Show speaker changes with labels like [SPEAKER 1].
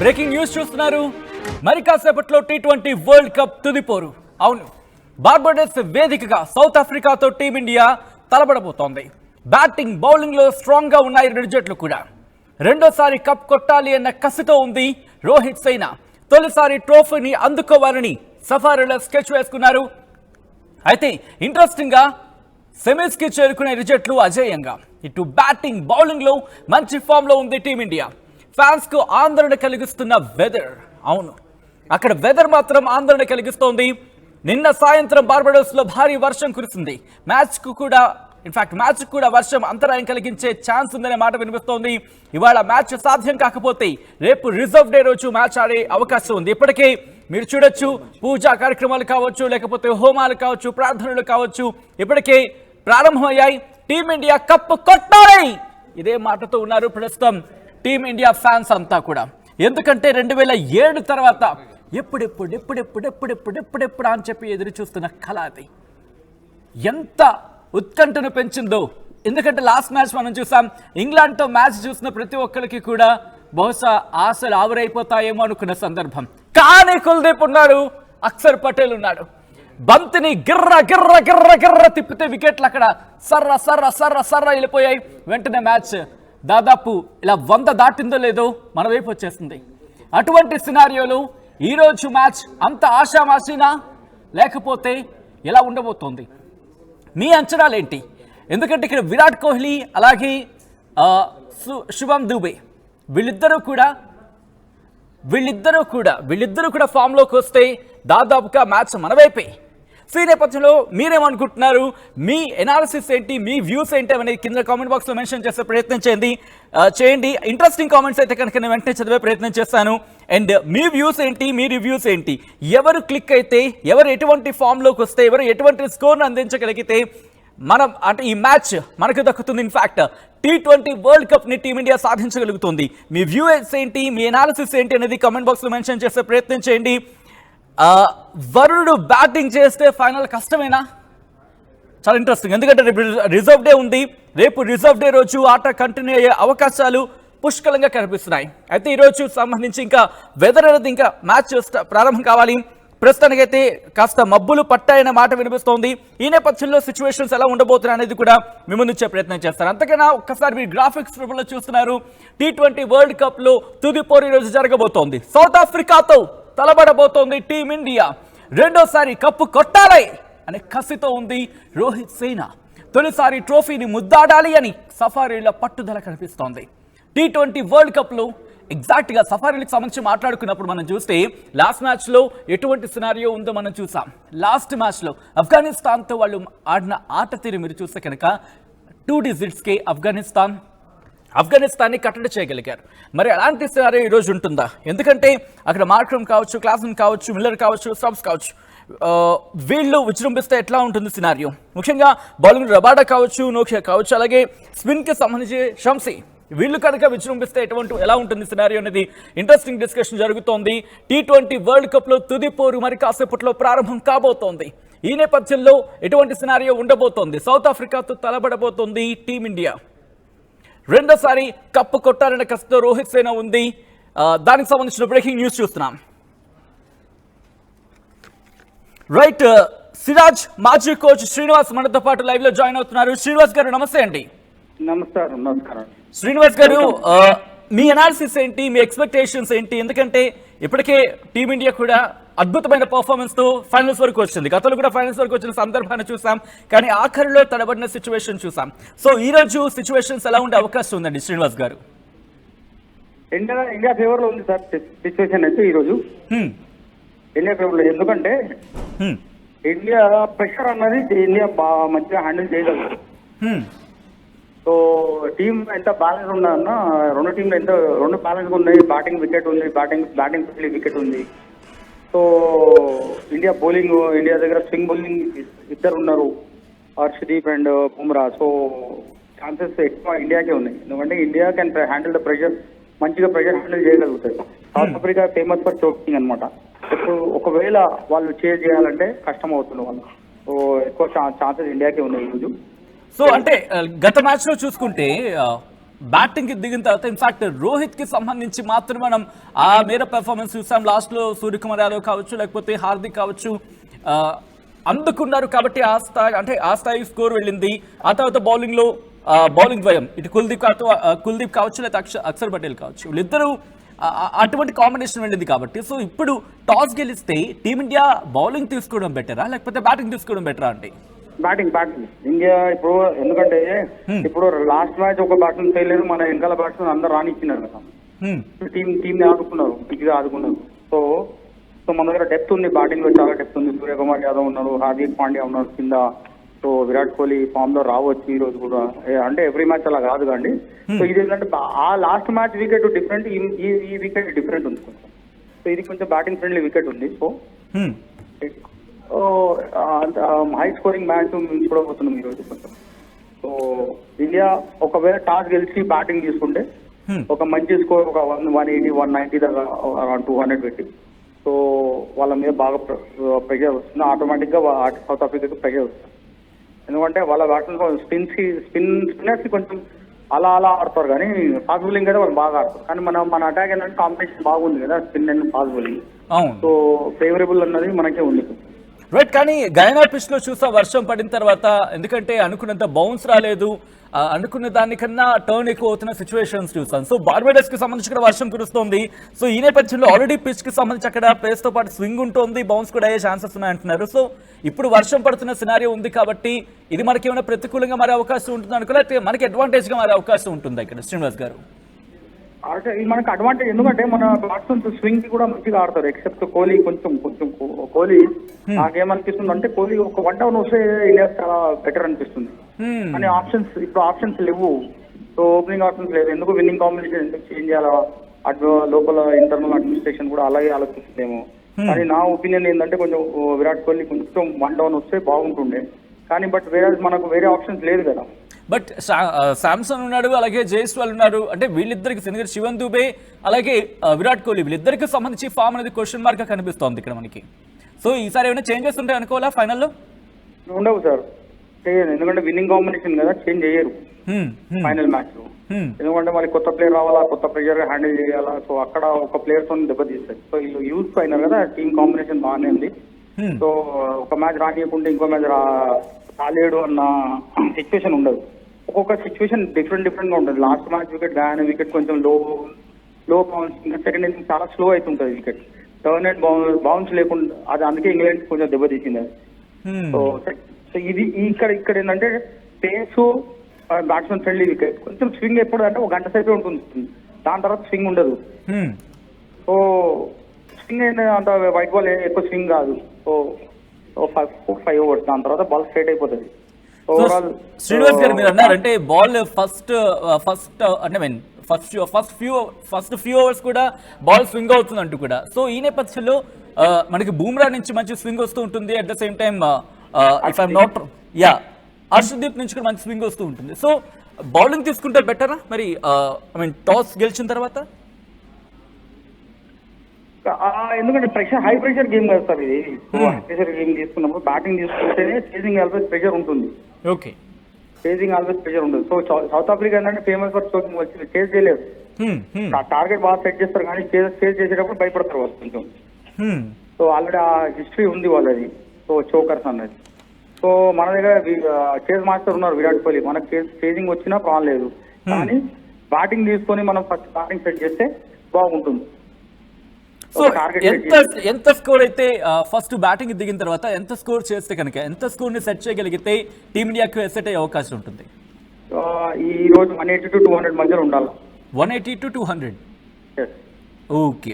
[SPEAKER 1] Breaking news చూస్తున్నారు. మరి కాసేపట్లో టీ20 వరల్డ్ కప్ తుదిపోరు. అవును, బార్బడోస్ వేదికగా సౌత్ ఆఫ్రికాతో టీమిండియా తలబడబోతోంది. బ్యాటింగ్ బౌలింగ్ లో స్ట్రాంగ్ గా ఉన్నాయి రెండు జట్లు కూడా. రెండోసారి కప్ కొట్టాలి అన్న కసితో ఉంది రోహిత్ సేన. తొలిసారి ట్రోఫీని అందుకోవాలని సఫారీలో స్కెచ్ వేసుకున్నారు. అయితే ఇంట్రెస్టింగ్ గా సెమీస్ కి చేరుకునే ఇరు జట్లు అజేయంగా. ఇటు బ్యాటింగ్ బౌలింగ్ లో మంచి ఫామ్ లో ఉంది టీమిండియా. ఫ్యాన్స్ కు ఆందోళన కలిగిస్తున్న వెదర్, అవును అక్కడ వెదర్ మాత్రం ఆందోళన కలిగిస్తోంది. నిన్న సాయంత్రం బార్బడోస్ లో భారీ వర్షం కురిసింది. మ్యాచ్ కు కూడా వర్షం అంతరాయం కలిగించే ఛాన్స్ ఉందనే మాట వినిపిస్తోంది. ఇవాళ మ్యాచ్ సాధ్యం కాకపోతే రేపు రిజర్వ్ డే రోజు మ్యాచ్ ఆడే అవకాశం ఉంది. ఇప్పటికే మీరు చూడొచ్చు, పూజా కార్యక్రమాలు కావచ్చు, లేకపోతే హోమాలు కావచ్చు, ప్రార్థనలు కావచ్చు, ఇప్పటికే ప్రారంభమయ్యాయి. టీమిండియా కప్పు కొట్టాలి ఇదే మాటతో ఉన్నారు ప్రస్తుతం టీమిండియా ఫ్యాన్స్ అంతా కూడా. ఎందుకంటే 2007 తర్వాత ఎప్పుడెప్పుడు అని చెప్పి ఎదురు చూస్తున్న కళ అది ఎంత ఉత్కంఠను పెంచిందో. ఎందుకంటే లాస్ట్ మ్యాచ్ మనం చూసాం, ఇంగ్లాండ్తో మ్యాచ్ చూసిన ప్రతి ఒక్కరికి కూడా బహుశా ఆశలు ఆవిరైపోతాయేమో అనుకున్న సందర్భం. కానీ కుల్దీప్ ఉన్నాడు, అక్షర్ పటేల్ ఉన్నాడు. బంతిని గిర్ర గిర్ర గిర్ర గిర్ర తిప్పితే వికెట్లు అక్కడ సర్ర సర్ర సర్ర సర్ర వెళ్ళిపోయాయి. వెంటనే మ్యాచ్ దాదాపు ఇలా 100 దాటిందో లేదో మన వైపు వచ్చేస్తుంది. అటువంటి సినారియోలు ఈరోజు మ్యాచ్ అంత ఆషామాషీనా, లేకపోతే ఎలా ఉండబోతోంది? మీ అంచనాలేంటి? ఎందుకంటే ఇక్కడ విరాట్ కోహ్లీ అలాగే శుభం దుబే వీళ్ళిద్దరూ కూడా ఫామ్లోకి వస్తే దాదాపుగా మ్యాచ్ మన వైపే. ఈ నేపథ్యంలో మీరేమనుకుంటున్నారు? మీ ఎనాలిసిస్ ఏంటి, మీ వ్యూస్ ఏంటి అనేది కింద కామెంట్ బాక్స్లో మెన్షన్ చేసే ప్రయత్నం చేయండి. ఇంట్రెస్టింగ్ కామెంట్స్ అయితే కనుక నేను వెంటనే చదివే ప్రయత్నం చేస్తాను. అండ్ మీ వ్యూస్ ఏంటి, మీ రివ్యూస్ ఏంటి, ఎవరు క్లిక్ అయితే, ఎవరు ఎటువంటి ఫామ్లోకి వస్తే, ఎవరు ఎటువంటి స్కోర్ను అందించగలిగితే మనం అంటే ఈ మ్యాచ్ మనకు దక్కుతుంది. ఇన్ఫాక్ట్ టీ20 వరల్డ్ కప్ని టీమిండియా సాధించగలుగుతుంది. మీ వ్యూస్ ఏంటి, మీ ఎనాలిసిస్ ఏంటి అనేది కామెంట్ బాక్స్లో మెన్షన్ చేసే ప్రయత్నం చేయండి. వరుణుడు బ్యాటింగ్ చేస్తే ఫైనల్ కష్టమేనా? చాలా ఇంట్రెస్టింగ్. ఎందుకంటే రేపు రిజర్వ్ డే ఉంది. రేపు రిజర్వ్ డే రోజు ఆట కంటిన్యూ అయ్యే అవకాశాలు పుష్కలంగా కనిపిస్తున్నాయి. అయితే ఈరోజు సంబంధించి ఇంకా వెదర్ అనేది ఇంకా మ్యాచ్ ప్రారంభం కావాలి. ప్రస్తుతానికైతే కాస్త మబ్బులు పట్టాయనే మాట వినిపిస్తోంది. ఈ నేపథ్యంలో సిచ్యువేషన్స్ ఎలా ఉండబోతున్నాయి అనేది కూడా మీ ముందు ఇచ్చే ప్రయత్నం చేస్తారు. అంతకన్నా ఒక్కసారి మీరు గ్రాఫిక్స్ రూపంలో చూస్తున్నారు. టీ20 వరల్డ్ కప్ లో తుదిపోరు ఈరోజు జరగబోతోంది. సౌత్ ఆఫ్రికాతో తలబడబోతోంది టీమిండియా. రెండోసారి కప్పు కొట్టాలి అనే కసితో ఉంది రోహిత్ సేన. తొలిసారి ట్రోఫీని ముద్దాడాలి అని సఫారీల పట్టుదల కనిపిస్తోంది. టీ20 వరల్డ్ కప్ లో ఎగ్జాక్ట్ గా సఫారీలకు సంబంధించి మాట్లాడుకున్నప్పుడు మనం చూస్తే లాస్ట్ మ్యాచ్ లో ఎటువంటి సినారియో ఉందో మనం చూసాం. లాస్ట్ మ్యాచ్ లో ఆఫ్ఘనిస్తాన్ తో వాళ్ళు ఆడిన ఆట తీరు మీరు చూస్తే కనుక 2 డిజిట్స్కే ఆఫ్ఘనిస్తాన్ని కట్టడి చేయగలిగారు. మరి అలాంటి సినారియో ఈరోజు ఉంటుందా? ఎందుకంటే అక్కడ మార్క్రమ్ కావచ్చు, క్లాసన్ కావచ్చు, మిల్లర్ కావచ్చు, స్టబ్స్ కావచ్చు, వీళ్ళు విజృంభిస్తే ఎట్లా ఉంటుంది సినారియో? ముఖ్యంగా బౌలింగ్ రబాడా కావచ్చు, నోకియా కావచ్చు, అలాగే స్పిన్కి సంబంధించి షంసీ, వీళ్ళు కనుక విజృంభిస్తే ఎలా ఉంటుంది సినారియో అనేది ఇంట్రెస్టింగ్ డిస్కషన్ జరుగుతోంది. టీ20 వరల్డ్ కప్ లో తుదిపోరు మరి కాసేపట్లో ప్రారంభం కాబోతోంది. ఈ నేపథ్యంలో ఎటువంటి సినారియో ఉండబోతోంది? సౌత్ ఆఫ్రికాతో తలబడబోతోంది టీమిండియా. రెండోసారి కప్పు కొట్టాలనే కసితో రోహిత్ సేన ఉంది. దానికి సంబంధించిన బ్రేకింగ్ న్యూస్ చూస్తున్నాం. రైట్, సిరాజ్ మాజీ కోచ్ శ్రీనివాస్ మనతో పాటు లైవ్ లో జాయిన్ అవుతున్నారు. శ్రీనివాస్ గారు నమస్తే అండి.
[SPEAKER 2] నమస్కారం
[SPEAKER 1] శ్రీనివాస్ గారు, మీ అనాలిసిస్ ఏంటి, మీ ఎక్స్పెక్టేషన్స్ ఏంటి? ఎందుకంటే ఇప్పటికే టీమిండియా కూడా అద్భుతమైన పర్ఫార్మెన్స్ తో ఫైనల్స్ వరకు వచ్చింది. గతంలో కూడా ఫైనల్స్ వరకు వచ్చిన సందర్భాన్ని చూసాం, కానీ ఆఖరిలో తడబడిన సిచ్యువేషన్ చూసాం. సో ఈ రోజు సిచ్యువేషన్స్ ఎలా ఉండే అవకాశం ఉందండి శ్రీనివాస్ గారు?
[SPEAKER 2] ఇండియా ఫేవర్ లో ఉంది సార్ సిచ్యువేషన్ అయితే ఈ రోజు. ఇండియా ఫేవర్ లో, ఎందుకంటే ఇండియా ప్రెషర్ అన్నది ఇండియా మంచిగా హ్యాండిల్ చేయగలదు. సో టీం ఎంత బ్యాలెన్స్ ఉన్నదన్న, రెండు బ్యాలెన్స్ ఉన్నాయి. బ్యాటింగ్ వికెట్ ఉంది, బ్యాటింగ్ వికెట్ ఉంది. సో ఇండియా దగ్గర స్వింగ్ బౌలింగ్ ఇద్దరు ఉన్నారు, Harshdeep and Bumrah. So chances ఎక్కువ ఇండియాకే ఉన్నాయి. ఎందుకంటే India can handle the pressure, మంచిగా ప్రెషర్ హ్యాండిల్ చేయగలుగుతాయి. South Africa famous for choking అనమాట. ఇప్పుడు ఒకవేళ వాళ్ళు చేయాలంటే కష్టం అవుతుంది వాళ్ళు. సో ఎక్కువ ఛాన్సెస్ ఇండియాకే ఉన్నాయి ఈరోజు.
[SPEAKER 1] సో అంటే గత మ్యాచ్ లో చూసుకుంటే బ్యాటింగ్ కి దిగిన తర్వాత ఇన్ఫాక్ట్ రోహిత్ కి సంబంధించి మాత్రం మనం ఆ మేర పెర్ఫార్మెన్స్ చూసాం. లాస్ట్ లో సూర్యకుమార్ యాదవ్ కావచ్చు, లేకపోతే హార్దిక్ కావచ్చు, అందుకున్నారు కాబట్టి ఆ స్థాయి స్కోర్ వెళ్ళింది. ఆ తర్వాత బౌలింగ్ ద్వయం, ఇటు కుల్దీప్ కావచ్చు, లేకపోతే అక్షర్ పటేల్ కావచ్చు, వీళ్ళిద్దరూ అటువంటి కాంబినేషన్ వెళ్ళింది కాబట్టి. సో ఇప్పుడు టాస్ గెలిస్తే టీమిండియా బౌలింగ్ తీసుకోవడం బెటరా లేకపోతే బ్యాటింగ్ తీసుకోవడం బెటరా అండి?
[SPEAKER 2] బ్యాటింగ్ ఇండియా ఇప్పుడు ఎందుకంటే ఇప్పుడు లాస్ట్ మ్యాచ్ ఒక బ్యాట్స్మెన్ చేయలేదు, మన వెనకాల బ్యాట్స్మెన్ అందరు రానిచ్చినారు కదా, టీం ఆదుకున్నారు, పిచ్చిగా ఆదుకున్నారు. సో మన దగ్గర డెప్త్ ఉంది, బ్యాటింగ్ లో చాలా డెప్త్ ఉంది. సూర్యకుమార్ యాదవ్ ఉన్నారు, హార్దిక్ పాండ్యా ఉన్నారు కింద. సో విరాట్ కోహ్లీ ఫామ్ లో రావచ్చు ఈ రోజు కూడా, అంటే ఎవ్రీ మ్యాచ్ అలా కాదు కండి. సో ఇది ఏంటంటే ఆ లాస్ట్ మ్యాచ్ వికెట్ డిఫరెంట్, ఈ వికెట్ డిఫరెంట్ ఉంది కొంచెం. సో ఇది కొంచెం బ్యాటింగ్ ఫ్రెండ్లీ వికెట్ ఉంది. సో హై స్కోరింగ్ మ్యాచ్ చూడబోతున్నాం ఈ రోజు కొంచెం. సో ఇండియా ఒకవేళ టాస్ గెలిచి బ్యాటింగ్ తీసుకుంటే ఒక మంచి స్కోర్, ఒక 180, 190 దాకా, అరౌండ్ 200 పెట్టి, సో వాళ్ళ మీద బాగా ప్రెషర్ వస్తుంది. ఆటోమేటిక్ గా సౌత్ ఆఫ్రికాకి ప్రెషర్ వస్తుంది. ఎందుకంటే వాళ్ళ బ్యాట్స్మెన్ స్పిన్నర్స్ కి కొంచెం అలా ఆడతారు, కానీ ఫాస్ట్ బౌలింగ్ అయితే వాళ్ళు బాగా ఆడతారు. కానీ మన అటాక్ ఏంటంటే కాంపిటీషన్ బాగుంది కదా, spin and fast bowling. So favourable అన్నది మనకే ఉంది.
[SPEAKER 1] రైట్, కానీ గయానా పిచ్ లో చూసా వర్షం పడిన తర్వాత, ఎందుకంటే అనుకున్నంత బౌన్స్ రాలేదు, అనుకున్న దానికన్నా టర్న్ ఎక్కువ అవుతున్న సిచ్యువేషన్స్ చూసాం. సో బార్బేడస్ కి సంబంధించి కూడా వర్షం కురుస్తోంది. సో ఈ నేపథ్యంలో ఆల్రెడీ పిచ్ కి సంబంధించి అక్కడ పేస్ తో పాటు స్వింగ్ ఉంటుంది, బౌన్స్ కూడా అయ్యే ఛాన్సెస్ ఉన్నాయంటున్నారు. సో ఇప్పుడు వర్షం పడుతున్న సినారియో ఉంది కాబట్టి ఇది మనకి ఏమైనా ప్రతికూలంగా మారే అవకాశం ఉంటుంది అనుకోలే, మనకి అడ్వాంటేజ్ గా మారే అవకాశం ఉంటుంది ఇక్కడ శ్రీనివాస్ గారు?
[SPEAKER 2] అంటే ఇది మనకు అడ్వాంటేజ్, ఎందుకంటే మన బ్యాట్స్మెన్ స్వింగ్ కూడా మంచిగా ఆడతారు. ఎక్సెప్ట్ కోహ్లీ కొంచెం కోహ్లీ నాకేమనిపిస్తుంది అంటే కోహ్లీ ఒక 1 డౌన్ వస్తే ఇండియా చాలా బెటర్ అనిపిస్తుంది. కానీ ఆప్షన్స్ లేవు. సో ఓపెనింగ్ ఆప్షన్స్ లేదు. ఎందుకు విన్నింగ్ కాంబినేషన్ ఎందుకు చేంజ్ చేయాలా, అటు లోపల ఇంటర్నల్ అడ్మినిస్ట్రేషన్ కూడా అలాగే ఆలోచిస్తుందేమో. కానీ నా ఒపీనియన్ ఏంటంటే కొంచెం విరాట్ కోహ్లీ కొంచెం 1 డౌన్ వస్తే బాగుంటుండే. కానీ బట్ మనకు వేరే ఆప్షన్స్ లేదు కదా.
[SPEAKER 1] బట్ శాంసన్ ఉన్నాడు, అలాగే జైస్వాల్ ఉన్నారు. అంటే వీళ్ళిద్దరికి ఎందుకంటే శివన్ దుబే అలాగే విరాట్ కోహ్లీ వీళ్ళిద్దరికి సంబంధించి ఫామ్ అనేది క్వశ్చన్ మార్క్ గా కనిపిస్తోంది ఇక్కడ మనకి. సో ఈసారి ఏమైనా చేంజెస్ ఉంటాయి అనుకోవాలా ఫైనల్లో?
[SPEAKER 2] ఉండవు సార్, ఎందుకంటే విన్నింగ్ కాంబినేషన్ కదా, చేంజ్ చేయరు ఫైనల్ మ్యాచ్ లో. ఎందుకంటే మరి కొత్త ప్లేయర్ రావాలా, కొత్త ప్రెషర్ హ్యాండిల్ చేయాలా. సో అక్కడ ఒక ప్లేయర్ తో దెబ్బతీస్తారు. సో వీళ్ళు యూజ్ అయినారు కదా, టీమ్ కాంబినేషన్ బాగానే ఉంది. సో ఒక మ్యాచ్ రానియకుంటే ఇంకో మ్యాచ్ రాలేడు అన్న సిచ్యువేషన్ ఉండదు. ఒక్కొక్క సిచ్యువేషన్ డిఫరెంట్ గా ఉంటుంది. లాస్ట్ మ్యాచ్ వికెట్ కొంచెం లో బౌన్స్, ఇంకా సెకండ్ ఇన్నింగ్ చాలా స్లో అవుతుంటది వికెట్, టర్న్ అండ్ బౌన్స్ లేకుండా. అది అందుకే ఇంగ్లాండ్ కొంచెం దెబ్బతీసింది అది. సో ఇది ఇక్కడ ఏంటంటే పేస్ బ్యాట్స్మెన్ ఫ్రెండ్లీ వికెట్, కొంచెం స్వింగ్ ఎప్పుడు అంటే 1 గంట సేపే ఉంటుంది, దాని తర్వాత స్వింగ్ ఉండదు. సో స్వింగ్ ఏంటంటే అంత వైట్ బాల్ ఎక్కువ స్వింగ్ కాదు. సో 5 ఓవర్స్, దాని తర్వాత బాల్ స్ట్రైట్ అయిపోతుంది. ఓవరాల్
[SPEAKER 1] శ్రీనివాస్ గారు మీరు అన్నారంటే బాల్ ఫస్ట్ అంటే ఫస్ట్ ఫ్యూ అవర్స్ కూడా బాల్ స్వింగ్ అవుతుంది అంటూ కూడా. సో ఈ నేపథ్యంలో మనకి బూమ్రా నుంచి మంచి స్వింగ్ వస్తూ ఉంటుంది. At the same time if I'm not Harshdeep నుంచి కూడా మంచి స్వింగ్ వస్తూ ఉంటుంది. సో బౌలింగ్ తీసుకుంటే బెటరా మరి టాస్ గెలిచిన తర్వాత?
[SPEAKER 2] ఎందుకంటే హై ప్రెషర్ గేమ్ కదా సార్ ఇది. హై ప్రెషర్ గేమ్ తీసుకున్నప్పుడు బ్యాటింగ్ తీసుకుంటేనే చేసింగ్ ఆల్వేస్ ప్రెషర్ ఉంటుంది.
[SPEAKER 1] ఓకే,
[SPEAKER 2] చేసింగ్ ఆల్వేస్ ప్రెషర్ ఉంటుంది. సో సౌత్ ఆఫ్రికా ఏంటంటే ఫేమస్ ఫర్ చోకింగ్, వచ్చి చేజ్ చేయలేదు. టార్గెట్ బాగా సెట్ చేస్తారు కానీ చేజ్ చేసేటప్పుడు భయపడతారు వాళ్ళు కొంచెం. సో ఆల్రెడీ ఆ హిస్టరీ ఉంది వాళ్ళది. సో చోకర్స్ అన్నది. సో మన దగ్గర చేజ్ మాస్టర్ ఉన్నారు విరాట్ కోహ్లీ, మనకు చేజింగ్ వచ్చినా ప్రాబ్లం లేదు. కానీ బ్యాటింగ్ తీసుకొని మనం ఫస్ట్ బ్యాటింగ్ సెట్ చేస్తే బాగుంటుంది.
[SPEAKER 1] సో ఎంత స్కోర్ అయితే ఫస్ట్ బ్యాటింగ్ దిగిన తర్వాత ఎంత స్కోర్ చేస్తే కనుక, ఎంత స్కోర్ ని సెట్ చేయగలిగితే టీమిండియాకు సెట్ అయ్యే అవకాశం ఉంటుంది?
[SPEAKER 2] ఈ రోజు 180 to 200 మధ్యలో ఉండాలి.
[SPEAKER 1] 180 to 200. ఓకే.